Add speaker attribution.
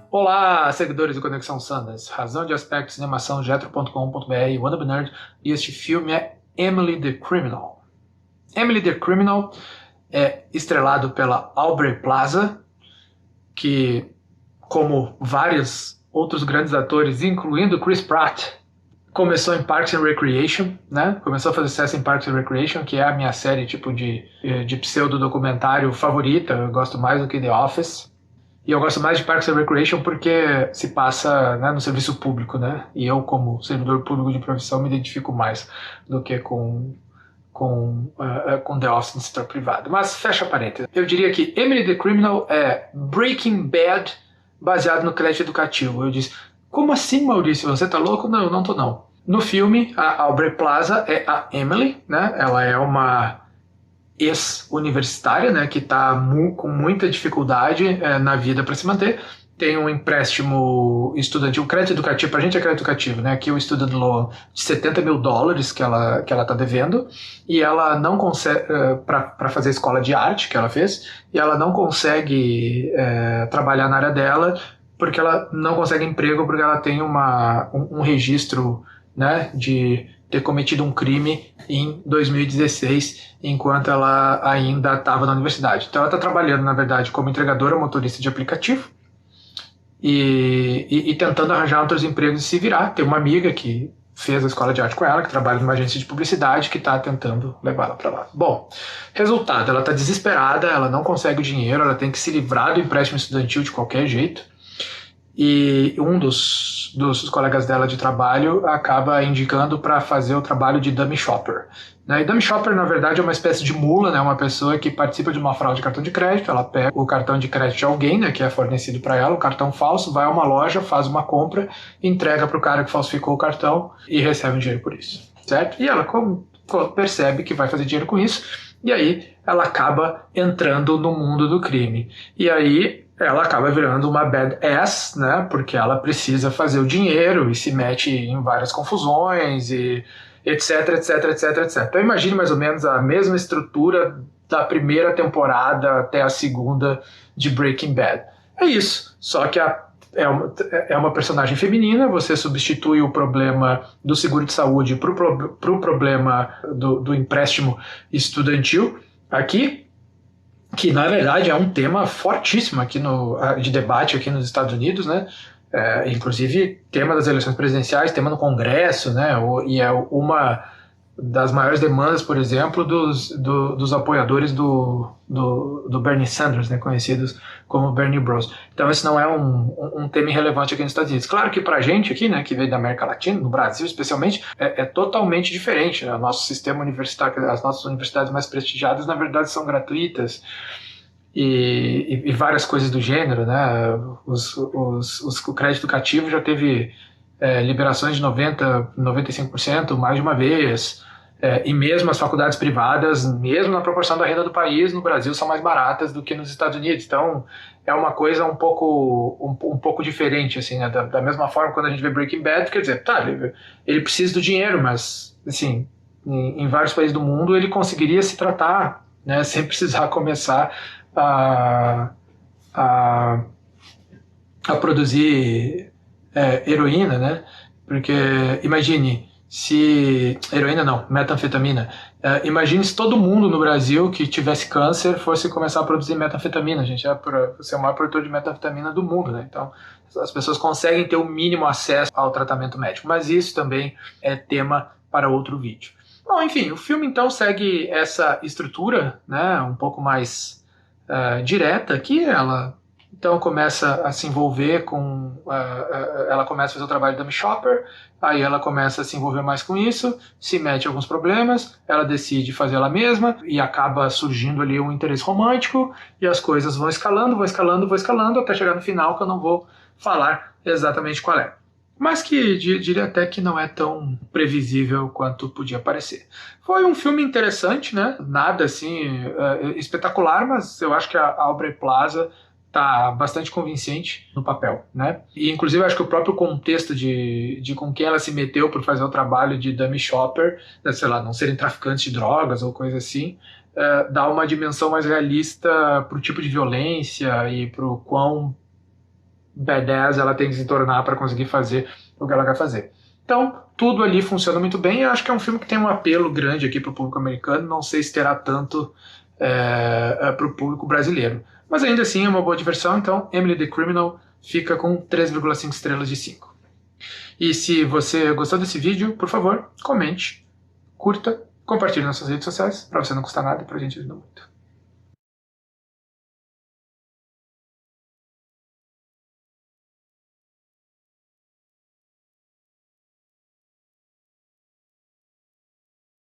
Speaker 1: Olá, seguidores do Conexão Sundance, razão de aspectos, animação, jetro.com.br, WannabeNerd, e este filme é Emily the Criminal. Emily the Criminal é estrelado pela Aubrey Plaza, que, como vários outros grandes atores, incluindo Chris Pratt, começou em Parks and Recreation, né? Começou a fazer sucesso em Parks and Recreation, que é a minha série tipo de pseudo-documentário favorita. Eu gosto mais do que The Office. E eu gosto mais de Parks and Recreation porque se passa, né, no serviço público, né? E eu, como servidor público de profissão, me identifico mais do que com The Office no setor privado. Mas fecha parênteses. Eu diria que Emily the Criminal é Breaking Bad baseado no crédito educativo. Eu disse, como assim, Maurício? Você tá louco? Não, eu não tô não. No filme, a Aubrey Plaza é a Emily, né? Ela é uma ex-universitária, né, que está com muita dificuldade na vida para se manter. Tem um empréstimo estudantil, crédito educativo, para a gente é crédito educativo, né, aqui o student loan de $70 mil que ela está devendo, e ela não consegue, para fazer a escola de arte que ela fez, e ela não consegue trabalhar na área dela, porque ela não consegue emprego, porque ela tem um registro, né, de ter cometido um crime em 2016, enquanto ela ainda estava na universidade. Então ela está trabalhando, na verdade, como entregadora motorista de aplicativo e tentando arranjar outros empregos e se virar. Tem uma amiga que fez a escola de arte com ela, que trabalha numa agência de publicidade, que está tentando levá-la para lá. Bom, resultado, ela está desesperada, ela não consegue o dinheiro, ela tem que se livrar do empréstimo estudantil de qualquer jeito. E um dos colegas dela de trabalho acaba indicando para fazer o trabalho de dummy shopper. E dummy shopper, na verdade, é uma espécie de mula, né? Uma pessoa que participa de uma fraude de cartão de crédito. Ela pega o cartão de crédito de alguém, né, que é fornecido para ela, o cartão falso, vai a uma loja, faz uma compra, entrega para o cara que falsificou o cartão e recebe um dinheiro por isso, certo? E ela percebe que vai fazer dinheiro com isso, e aí ela acaba entrando no mundo do crime. E aí ela acaba virando uma badass, né? Porque ela precisa fazer o dinheiro e se mete em várias confusões e etc, etc, etc, etc. Então imagine mais ou menos a mesma estrutura da primeira temporada até a segunda de Breaking Bad. É isso, só que é uma personagem feminina, você substitui o problema do seguro de saúde para o problema do empréstimo estudantil aqui, que na verdade é um tema fortíssimo aqui de debate aqui nos Estados Unidos, né? Inclusive tema das eleições presidenciais, tema no Congresso, né? E é uma das maiores demandas, por exemplo, dos apoiadores do Bernie Sanders, né? Conhecidos como Bernie Bros. Então esse não é um tema irrelevante aqui nos Estados Unidos. Claro que pra gente aqui, né, que veio da América Latina, no Brasil especialmente, é totalmente diferente, né? O nosso sistema universitário, as nossas universidades mais prestigiadas, na verdade, são gratuitas e várias coisas do gênero, né? O crédito educativo já teve liberações de 90%, 95% mais de uma vez. E mesmo as faculdades privadas, mesmo na proporção da renda do país, no Brasil são mais baratas do que nos Estados Unidos. Então é uma coisa um pouco diferente, assim, né? Da mesma forma, quando a gente vê Breaking Bad, quer dizer, tá, ele precisa do dinheiro, mas assim, em vários países do mundo ele conseguiria se tratar, né, sem precisar começar a produzir heroína, né? Porque imagine se... Heroína não, metanfetamina. Imagine se todo mundo no Brasil que tivesse câncer fosse começar a produzir metanfetamina. A gente é o maior produtor de metanfetamina do mundo, né? Então as pessoas conseguem ter o mínimo acesso ao tratamento médico. Mas isso também é tema para outro vídeo. Bom, enfim, o filme então segue essa estrutura, né? Um pouco mais direta, que ela então começa a se envolver ela começa a fazer o trabalho de dummy shopper, aí ela começa a se envolver mais com isso, se mete em alguns problemas, ela decide fazer ela mesma e acaba surgindo ali um interesse romântico e as coisas vão escalando, até chegar no final, que eu não vou falar exatamente qual é. Mas que diria até que não é tão previsível quanto podia parecer. Foi um filme interessante, né? Nada assim espetacular, mas eu acho que a Aubrey Plaza tá bastante convincente no papel, né? E inclusive acho que o próprio contexto de com quem ela se meteu por fazer o trabalho de dummy shopper, né, sei lá, não serem traficantes de drogas ou coisa assim, dá uma dimensão mais realista pro tipo de violência e pro quão badass ela tem que se tornar para conseguir fazer o que ela quer fazer. Então, tudo ali funciona muito bem. Eu acho que é um filme que tem um apelo grande aqui para o público americano. Não sei se terá tanto para o público brasileiro. Mas ainda assim é uma boa diversão. Então, Emily the Criminal fica com 3,5 estrelas de 5. E se você gostou desse vídeo, por favor, comente, curta, compartilhe nas suas redes sociais, para você não custar nada e para a gente ajudar muito.